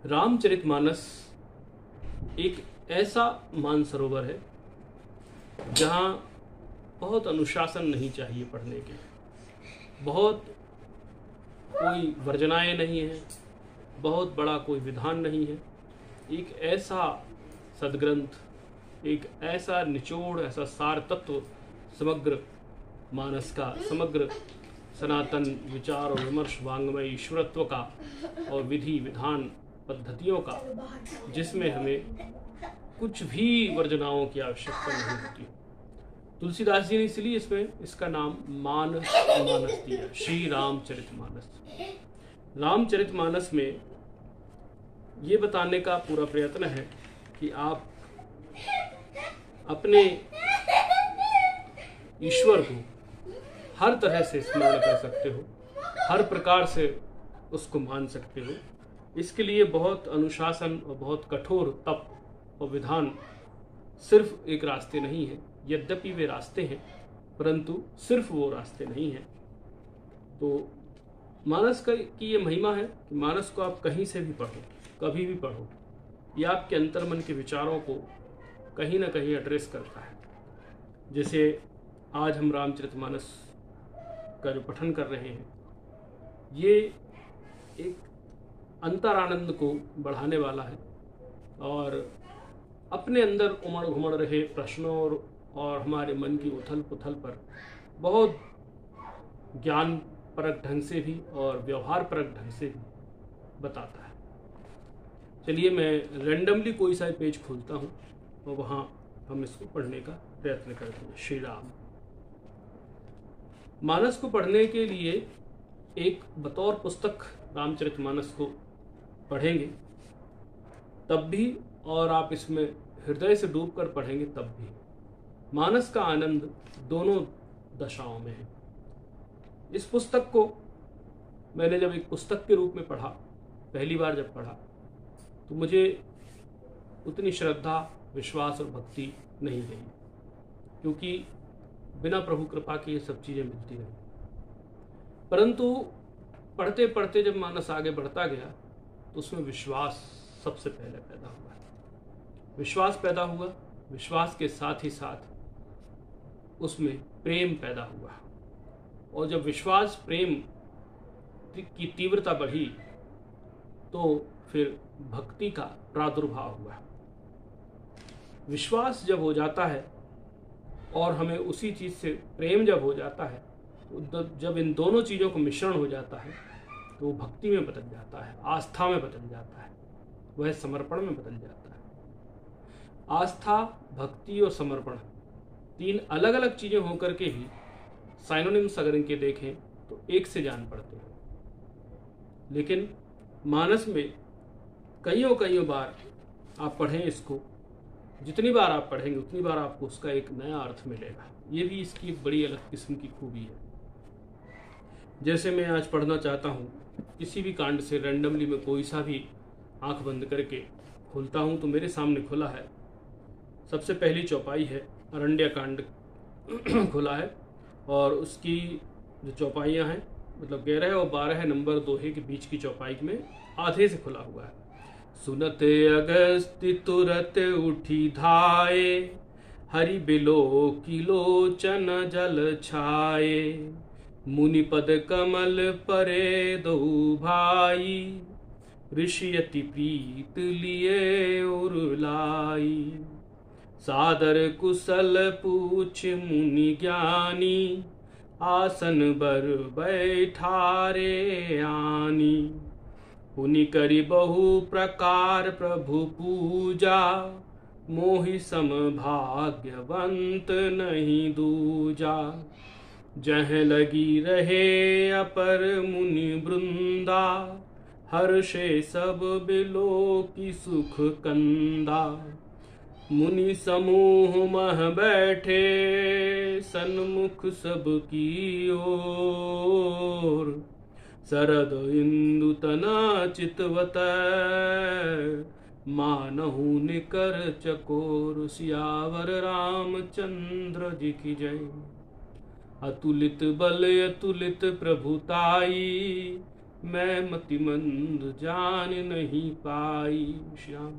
रामचरितमानस एक ऐसा मानसरोवर है जहाँ बहुत अनुशासन नहीं चाहिए पढ़ने के, बहुत कोई वर्जनाएं नहीं है, बहुत बड़ा कोई विधान नहीं है। एक ऐसा सद्ग्रंथ, एक ऐसा निचोड़, ऐसा सार तत्व समग्र मानस का, समग्र सनातन विचार और विमर्श वांग्मय ईश्वरत्व का और विधि विधान पद्धतियों का, जिसमें हमें कुछ भी वर्जनाओं की आवश्यकता नहीं होती। तुलसीदास जी ने इसलिए इसमें इसका नाम मानस दिया, श्री रामचरितमानस। रामचरितमानस में ये बताने का पूरा प्रयत्न है कि आप अपने ईश्वर को हर तरह से स्मरण कर सकते हो, हर प्रकार से उसको मान सकते हो। इसके लिए बहुत अनुशासन और बहुत कठोर तप और विधान सिर्फ एक रास्ते नहीं है। यद्यपि वे रास्ते हैं, परंतु सिर्फ वो रास्ते नहीं हैं। तो मानस की ये महिमा है कि मानस को आप कहीं से भी पढ़ो, कभी भी पढ़ो, ये आपके अंतर्मन के विचारों को कहीं ना कहीं एड्रेस करता है। जैसे आज हम रामचरितमानस का जो पठन कर रहे हैं, ये एक अंतरानंद को बढ़ाने वाला है और अपने अंदर उमड़ घुमड़ रहे प्रश्नों और हमारे मन की उथल पुथल पर बहुत ज्ञान परक ढंग से भी और व्यवहार परक ढंग से भी बताता है। चलिए मैं रैंडमली कोई सा पेज खोलता हूँ और वहाँ हम इसको पढ़ने का प्रयत्न करते हैं। श्री राम। मानस को पढ़ने के लिए एक बतौर पुस्तक रामचरितमानस को पढ़ेंगे तब भी, और आप इसमें हृदय से डूबकर पढ़ेंगे तब भी, मानस का आनंद दोनों दशाओं में है। इस पुस्तक को मैंने जब एक पुस्तक के रूप में पढ़ा, पहली बार जब पढ़ा, तो मुझे उतनी श्रद्धा, विश्वास और भक्ति नहीं रही, क्योंकि बिना प्रभु कृपा के ये सब चीज़ें मिलती नहीं। परंतु पढ़ते पढ़ते जब मानस आगे बढ़ता गया तो उसमें विश्वास सबसे पहले पैदा हुआ। विश्वास पैदा हुआ, विश्वास के साथ ही साथ उसमें प्रेम पैदा हुआ, और जब विश्वास प्रेम की तीव्रता बढ़ी तो फिर भक्ति का प्रादुर्भाव हुआ। विश्वास जब हो जाता है और हमें उसी चीज़ से प्रेम जब हो जाता है, तो जब इन दोनों चीज़ों का मिश्रण हो जाता है तो वो भक्ति में बदल जाता है, आस्था में बदल जाता है, वह समर्पण में बदल जाता है। आस्था, भक्ति और समर्पण तीन अलग अलग चीज़ें होकर के भी साइनोनिम्स अगर इनके देखें तो एक से जान पड़ते हैं, लेकिन मानस में कईयों बार आप पढ़ें इसको, जितनी बार आप पढ़ेंगे उतनी बार आपको उसका एक नया अर्थ मिलेगा। ये भी इसकी एक बड़ी अलग किस्म की खूबी है। जैसे मैं आज पढ़ना चाहता हूँ, किसी भी कांड से रैंडमली मैं कोई सा भी आंख बंद करके खोलता हूँ तो मेरे सामने खुला है, सबसे पहली चौपाई है अरण्य कांड खुला है, और उसकी जो चौपाइयाँ हैं, मतलब 11 और 12 नंबर दोहे के बीच की चौपाई में आधे से खुला हुआ है। सुनते अगस्त्य तुरत उठी धाये, हरि बिलो की लोचन जल छाये, मुनिपद कमल परे दो भाई, ऋषि अति प्रीत लिए उरलाई, सादर कुशल पूछ मुनि ज्ञानी, आसन बर बैठारे आनी, पुनि करी बहु प्रकार प्रभु पूजा, मोहि सम भाग्यवंत नहीं दूजा, जह लगी रहे अपर मुनि वृंदा, हर्षे सब बिलो की सुख कंदा, मुनि समूह मह बैठे सन्मुख सब की ओर, शरद इंदु तना चितवत, मानहु निकर चकोर, सियावर रामचंद्र जी की जय। अतुलित बल अतुलित प्रभुताई, मैं मतिमंद जान नहीं पाई। श्री राम।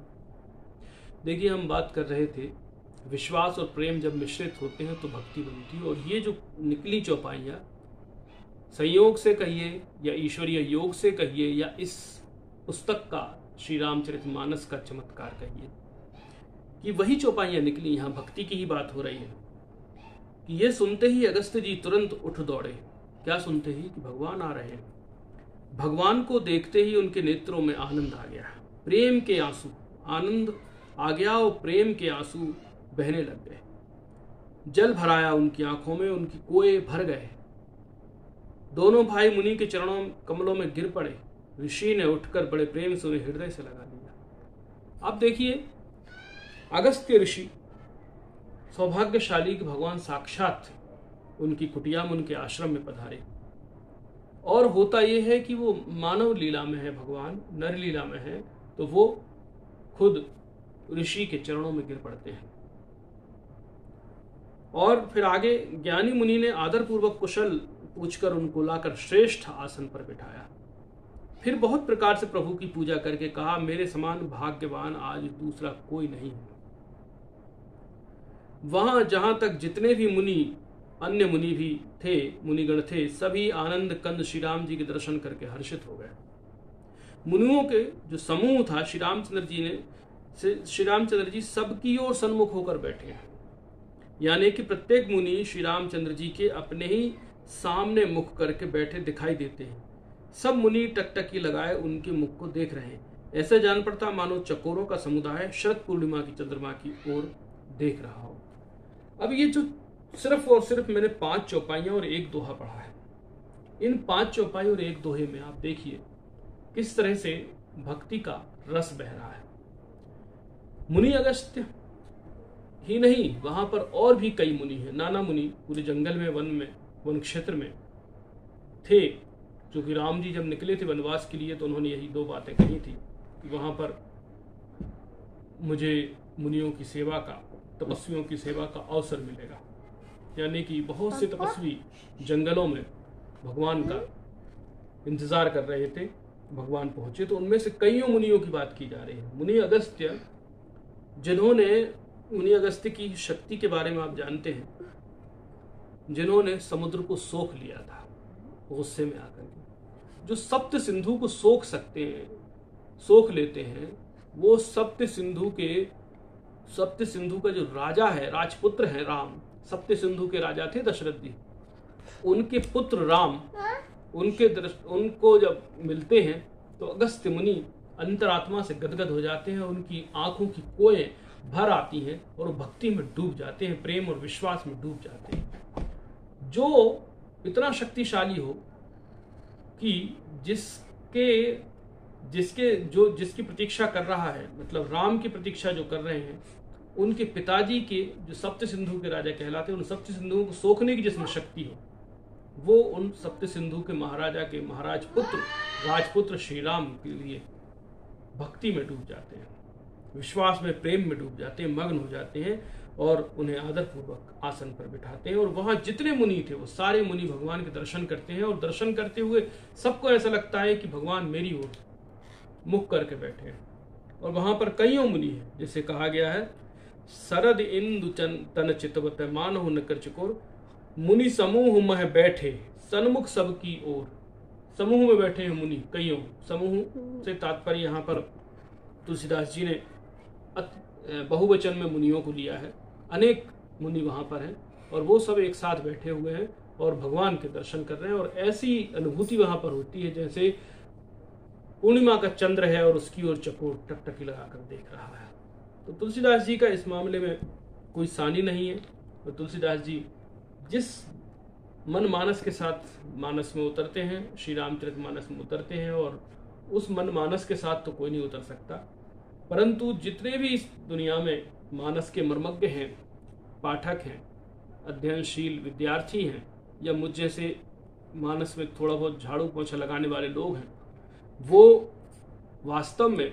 देखिए, हम बात कर रहे थे विश्वास और प्रेम जब मिश्रित होते हैं तो भक्ति बनती है। और ये जो निकली चौपाइयाँ, संयोग से कहिए या ईश्वरीय योग से कहिए या इस पुस्तक का, श्री रामचरितमानस का चमत्कार कहिए, कि वही चौपाइयाँ निकली। यहाँ भक्ति की ही बात हो रही है कि ये सुनते ही अगस्त्य जी तुरंत उठ दौड़े। क्या सुनते ही? कि भगवान आ रहे हैं। भगवान को देखते ही उनके नेत्रों में आनंद आ गया, प्रेम के आंसू, आनंद आ गया और प्रेम के आंसू बहने लग गए। जल भराया उनकी आंखों में, उनकी कोए भर गए। दोनों भाई मुनि के चरणों कमलों में गिर पड़े। ऋषि ने उठकर बड़े प्रेम से उन्हें हृदय से लगा लिया। अब देखिए, अगस्त्य ऋषि सौभाग्यशाली कि भगवान साक्षात उनकी कुटिया में, उनके आश्रम में पधारे। और होता यह है कि वो मानव लीला में है, भगवान नर लीला में है, तो वो खुद ऋषि के चरणों में गिर पड़ते हैं। और फिर आगे ज्ञानी मुनि ने आदरपूर्वक कुशल पूछकर उनको लाकर श्रेष्ठ आसन पर बिठाया। फिर बहुत प्रकार से प्रभु की पूजा करके कहा, मेरे समान भाग्यवान आज दूसरा कोई नहीं है। वहां जहां तक जितने भी मुनि, अन्य मुनि भी थे, मुनिगण थे, सभी आनंद कंद श्री राम जी के दर्शन करके हर्षित हो गए। मुनियों के जो समूह था, श्री रामचंद्र जी सबकी ओर सन्मुख होकर बैठे हैं। यानी कि प्रत्येक मुनि श्री रामचंद्र जी के अपने ही सामने मुख करके बैठे दिखाई देते हैं। सब मुनि टकटकी लगाए उनके मुख को देख रहे हैं। ऐसे जान पड़ता मानो चकोरों का समुदाय शरद पूर्णिमा की चंद्रमा की ओर देख रहा हो। अब ये जो सिर्फ और सिर्फ मैंने 5 चौपाइयां और एक दोहा पढ़ा है, इन 5 चौपाई और एक दोहे में आप देखिए किस तरह से भक्ति का रस बह रहा है। मुनि अगस्त्य ही नहीं, वहां पर और भी कई मुनि हैं। नाना मुनि पूरे जंगल में, वन क्षेत्र में थे, जो कि राम जी जब निकले थे वनवास के लिए तो उन्होंने यही 2 बातें कही थी कि वहां पर मुझे मुनियों की सेवा का, तपस्वियों की सेवा का अवसर मिलेगा। यानी कि बहुत से तपस्वी जंगलों में भगवान का इंतजार कर रहे थे, भगवान पहुंचे तो उनमें से कईयों मुनियों की बात की जा रही है। मुनि अगस्त्य, जिन्होंने, मुनि अगस्त्य की शक्ति के बारे में आप जानते हैं, जिन्होंने समुद्र को सोख लिया था गुस्से में आकर के। जो सप्त सिंधु को सोख सकते हैं, सोख लेते हैं, वो सप्त सिंधु का जो राजा है, राजपुत्र है राम। सप्त सिंधु के राजा थे दशरथ जी, उनके पुत्र राम, उनको जब मिलते हैं तो अगस्त्य मुनि अंतरात्मा से गदगद हो जाते हैं। उनकी आंखों की कोएं भर आती हैं और वो भक्ति में डूब जाते हैं, प्रेम और विश्वास में डूब जाते हैं। जो इतना शक्तिशाली हो कि जिसकी प्रतीक्षा कर रहा है, मतलब राम की प्रतीक्षा जो कर रहे हैं, उनके पिताजी के जो सप्त सिंधु के राजा कहलाते हैं, उन सप्त सिंधुओं को सोखने की जिसमें शक्ति हो, वो उन सप्त सिंधु के महाराजा के राजपुत्र श्री राम के लिए भक्ति में डूब जाते हैं, विश्वास में, प्रेम में डूब जाते हैं, मग्न हो जाते हैं और उन्हें आदरपूर्वक आसन पर बिठाते हैं। और वहां जितने मुनि थे वो सारे मुनि भगवान के दर्शन करते हैं और दर्शन करते हुए सबको ऐसा लगता है कि भगवान मेरी ओर मुख करके बैठे हैं। और वहां पर कईयों मुनि हैं, जैसे कहा गया है, सरद इंदु तन चितवत मानहु न कर चकोर, मुनि समूह मह बैठे सन्मुख सबकी ओर। समूह में बैठे हैं मुनि, कईयों। समूह से तात्पर्य यहाँ पर तुलसीदास जी ने बहुवचन में मुनियों को लिया है। अनेक मुनि वहां पर हैं और वो सब एक साथ बैठे हुए हैं और भगवान के दर्शन कर रहे हैं। और ऐसी अनुभूति वहां पर होती है जैसे पूर्णिमा का चंद्र है और उसकी ओर चकोर टकटकी लगाकर देख रहा है। तो तुलसीदास जी का इस मामले में कोई सानी नहीं है। तो तुलसीदास जी जिस मन मानस के साथ मानस में उतरते हैं, श्री रामचरितमानस में उतरते हैं, और उस मन मानस के साथ तो कोई नहीं उतर सकता। परंतु जितने भी इस दुनिया में मानस के मर्मज्ञ हैं, पाठक हैं, अध्ययनशील विद्यार्थी हैं, या मुझ जैसे मानस में थोड़ा बहुत झाड़ू पोछा लगाने वाले लोग हैं, वो वास्तव में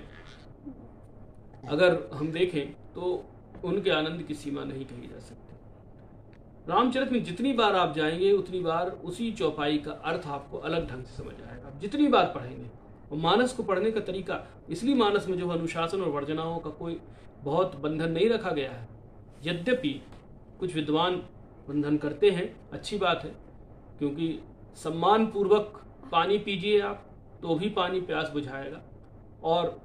अगर हम देखें तो उनके आनंद की सीमा नहीं कही जा सकती। रामचरित में जितनी बार आप जाएंगे उतनी बार उसी चौपाई का अर्थ आपको अलग ढंग से समझ आएगा, आप जितनी बार पढ़ेंगे। और मानस को पढ़ने का तरीका, इसलिए मानस में जो अनुशासन और वर्जनाओं का कोई बहुत बंधन नहीं रखा गया है। यद्यपि कुछ विद्वान बंधन करते हैं, अच्छी बात है, क्योंकि सम्मान पूर्वक पानी पीजिए आप तो भी पानी प्यास बुझाएगा, और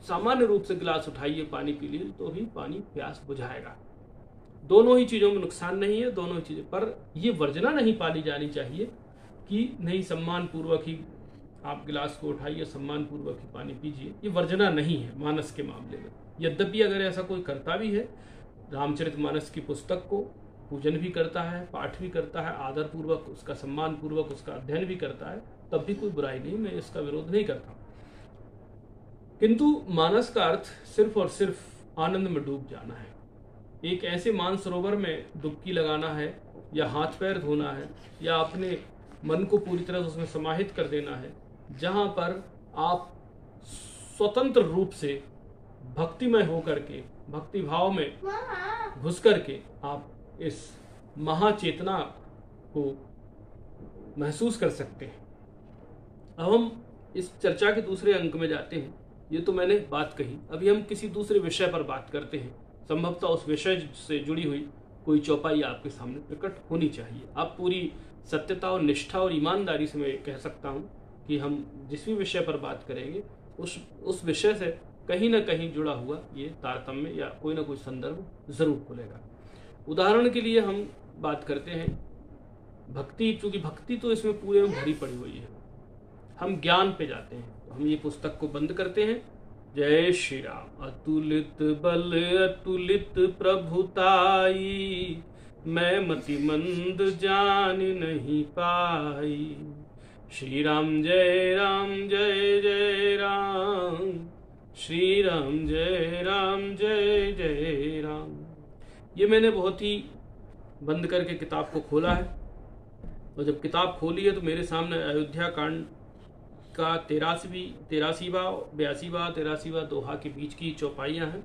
सामान्य रूप से गिलास उठाइए पानी पी लीजिए तो भी पानी प्यास बुझाएगा। दोनों ही चीज़ों में नुकसान नहीं है, दोनों ही चीज़ें, पर ये वर्जना नहीं पाली जानी चाहिए कि नहीं सम्मान पूर्वक ही आप गिलास को उठाइए, सम्मान पूर्वक ही पानी पीजिए। ये वर्जना नहीं है मानस के मामले में। यद्यपि अगर ऐसा कोई करता भी है, रामचरितमानस की पुस्तक को पूजन भी करता है, पाठ भी करता है, आदर पूर्वक उसका सम्मान पूर्वक उसका अध्ययन भी करता है, तब भी कोई बुराई नहीं, मैं इसका विरोध नहीं करता। किंतु मानस का अर्थ सिर्फ और सिर्फ आनंद में डूब जाना है, एक ऐसे मानसरोवर में डुबकी लगाना है, या हाथ पैर धोना है, या अपने मन को पूरी तरह से उसमें समाहित कर देना है, जहाँ पर आप स्वतंत्र रूप से भक्तिमय होकर के, भक्ति भाव में घुस करके आप इस महाचेतना को महसूस कर सकते हैं। अब हम इस चर्चा के दूसरे अंक में जाते हैं। ये तो मैंने बात कही, अभी हम किसी दूसरे विषय पर बात करते हैं। संभवतः उस विषय से जुड़ी हुई कोई चौपाई आपके सामने प्रकट होनी चाहिए। आप पूरी सत्यता और निष्ठा और ईमानदारी से मैं कह सकता हूँ कि हम जिस भी विषय पर बात करेंगे उस विषय से कहीं ना कहीं जुड़ा हुआ ये तारतम्य या कोई ना कोई संदर्भ जरूर खुलेगा। उदाहरण के लिए हम बात करते हैं भक्ति, चूंकि भक्ति तो इसमें पूरे में भरी पड़ी हुई है। हम ज्ञान पे जाते हैं, तो हम ये पुस्तक को बंद करते हैं। जय श्री राम। अतुलित बल अतुलित प्रभुताई, मैं मति मंद जान नहीं पाई। श्री राम जय जय राम, श्री राम जय जय राम। ये मैंने बहुत ही बंद करके किताब को खोला है, और जब किताब खोली है तो मेरे सामने अयोध्या कांड का 83वां दोहा के बीच की चौपाइयाँ हैं।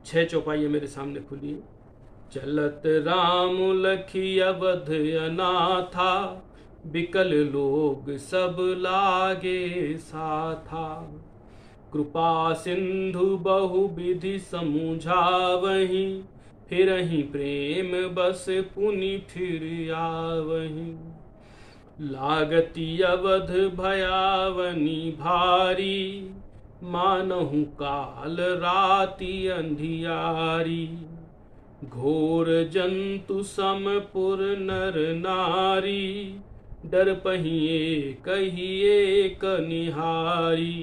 6 चौपाइयाँ मेरे सामने खुली हैं। चलत राम लखी अवध अनाथा, बिकल लोग सब लागे साथा। कृपा सिंधु बहु विधि समुझावहि, फिरहि प्रेम बस पुनि फिर आवहि। लागति अवध भयावनी भारी, मानहु काल राति अंधियारी। घोर जंतु समपुर नर नारी, डर पहिए कहिए कनिहारी।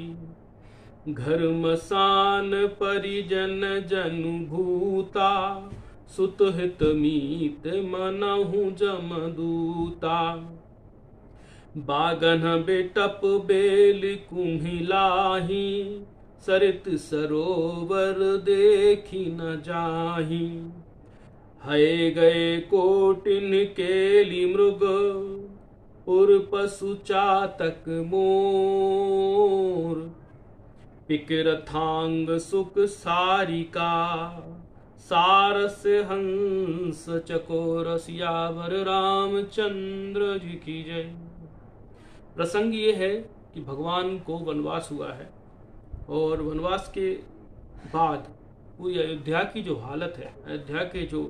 घर मसान परिजन जनु भूता, सुत हित मीत मनहु जमदूता। बागन बेटप बेल कुम्हिलाही, सरित सरोवर देखी न जाही। हये गए कोटिन केली मृग, उर पशु चातक मोर। पिकरथांग सुख सारिका, सारस हंस चकोर। सियावर रामचंद्र जी की जय। प्रसंग ये है कि भगवान को वनवास हुआ है, और वनवास के बाद पूरी अयोध्या की जो हालत है, अयोध्या के जो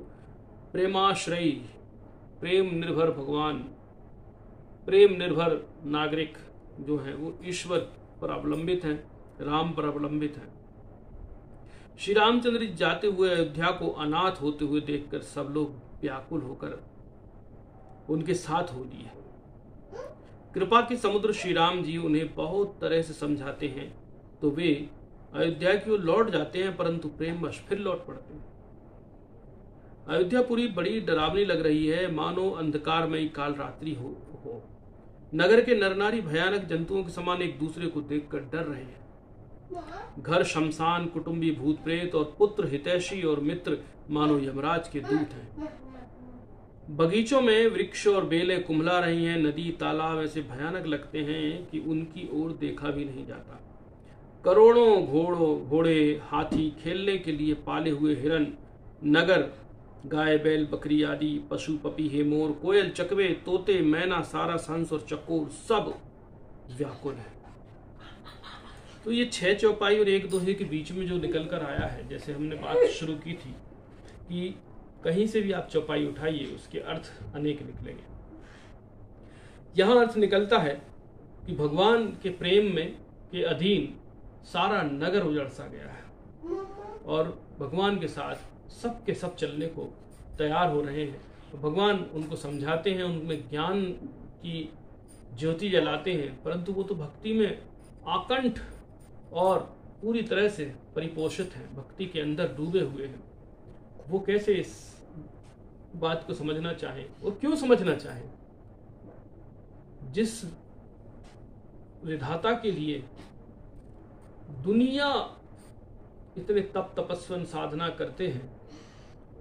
प्रेमाश्रयी, प्रेम निर्भर भगवान, प्रेम निर्भर नागरिक जो हैं, वो ईश्वर पर अवलंबित हैं, राम पर अवलंबित हैं। श्री रामचंद्र जी जाते हुए अयोध्या को अनाथ होते हुए देखकर सब लोग व्याकुल होकर उनके साथ हो लिए। कृपा के समुद्र श्री राम जी उन्हें बहुत तरह से समझाते हैं, तो वे अयोध्या की ओर लौट जाते हैं, परंतु प्रेमवश फिर लौट पड़ते हैं। अयोध्यापुरी बड़ी डरावनी लग रही है, मानो अंधकारमयी काल रात्रि हो। नगर के नरनारी भयानक जंतुओं के समान एक दूसरे को देखकर डर रहे हैं। घर शमशान, कुटुंबी भूत प्रेत और पुत्र हितैषी और मित्र मानो यमराज के दूत हैं। बगीचों में वृक्ष और बेलें कुम्हला रही हैं। नदी तालाब ऐसे भयानक लगते हैं कि उनकी ओर देखा भी नहीं जाता। करोड़ों घोड़े हाथी, खेलने के लिए पाले हुए हिरन, नगर गाय बैल बकरी आदि पशु पपी हे मोर कोयल चकवे तोते मैना सारस हंस और चकोर सब व्याकुल है। तो ये 6 चौपाई और 1 दोहे के बीच में जो निकल कर आया है, जैसे हमने बात शुरू की थी कि कहीं से भी आप चौपाई उठाइए उसके अर्थ अनेक निकलेंगे। यहां अर्थ निकलता है कि भगवान के प्रेम में के अधीन सारा नगर उजड़ सा गया है और भगवान के साथ सब के सब चलने को तैयार हो रहे हैं। तो भगवान उनको समझाते हैं, उनमें ज्ञान की ज्योति जलाते हैं, परंतु वो तो भक्ति में आकंठ और पूरी तरह से परिपोषित हैं, भक्ति के अंदर डूबे हुए हैं। वो कैसे इस बात को समझना चाहें और क्यों समझना चाहें? जिस विधाता के लिए दुनिया इतने तप तपस्वन साधना करते हैं,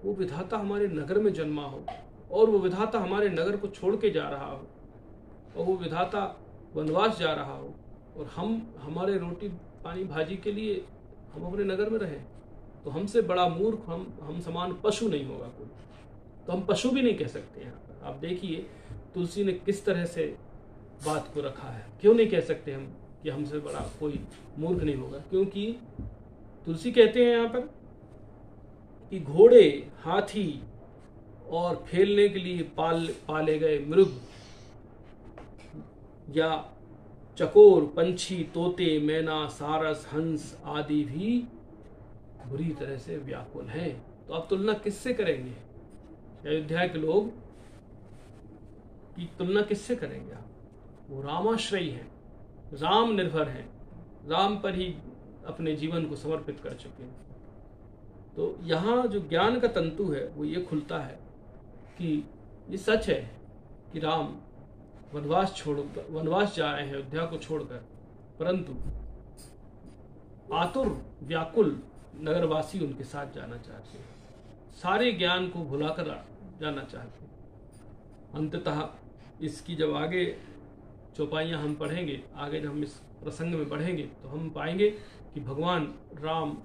वो विधाता हमारे नगर में जन्मा हो और वो विधाता हमारे नगर को छोड़ के जा रहा हो और वो विधाता वनवास जा रहा हो और हम हमारे रोटी पानी भाजी के लिए हम अपने नगर में रहें, तो हमसे बड़ा मूर्ख हम समान पशु नहीं होगा कोई। तो हम पशु भी नहीं कह सकते। यहाँ पर आप देखिए तुलसी ने किस तरह से बात को रखा है। क्यों नहीं कह सकते हम कि हमसे बड़ा कोई मूर्ख नहीं होगा? क्योंकि तुलसी कहते हैं यहाँ पर कि घोड़े हाथी और खेलने के लिए पाले गए मृग या चकोर पंछी तोते मैना सारस हंस आदि भी बुरी तरह से व्याकुल हैं। तो आप तुलना किससे करेंगे? अयोध्या के लोग की तुलना किससे करेंगे आप? वो रामाश्रयी हैं, राम निर्भर हैं, राम पर ही अपने जीवन को समर्पित कर चुके हैं। तो यहाँ जो ज्ञान का तंतु है वो ये खुलता है कि ये सच है कि राम वनवास जा रहे हैं अयोध्या को छोड़कर, परंतु आतुर व्याकुल नगरवासी उनके साथ जाना चाहते हैं, सारे ज्ञान को भुलाकर जाना चाहते हैं। अंततः इसकी जब आगे चौपाइयाँ हम पढ़ेंगे, आगे जब हम इस प्रसंग में बढ़ेंगे तो हम पाएंगे कि भगवान राम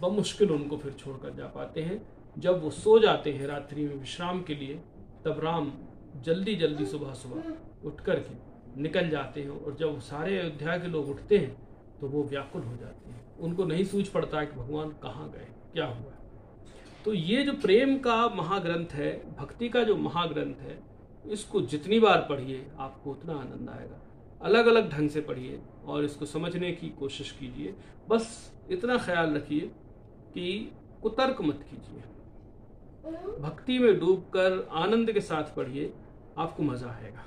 बमुश्किल उनको फिर छोड़कर जा पाते हैं। जब वो सो जाते हैं रात्रि में विश्राम के लिए, तब राम जल्दी जल्दी सुबह सुबह उठ कर के निकल जाते हैं और जब सारे अयोध्या के लोग उठते हैं तो वो व्याकुल हो जाते हैं। उनको नहीं सूझ पड़ता है कि भगवान कहाँ गए, क्या हुआ। तो ये जो प्रेम का महाग्रंथ है, भक्ति का जो महाग्रंथ है, इसको जितनी बार पढ़िए आपको उतना आनंद आएगा। अलग अलग ढंग से पढ़िए और इसको समझने की कोशिश कीजिए। बस इतना ख्याल रखिए कि कुतर्क मत कीजिए, भक्ति में डूबकर आनंद के साथ पढ़िए, आपको मजा आएगा।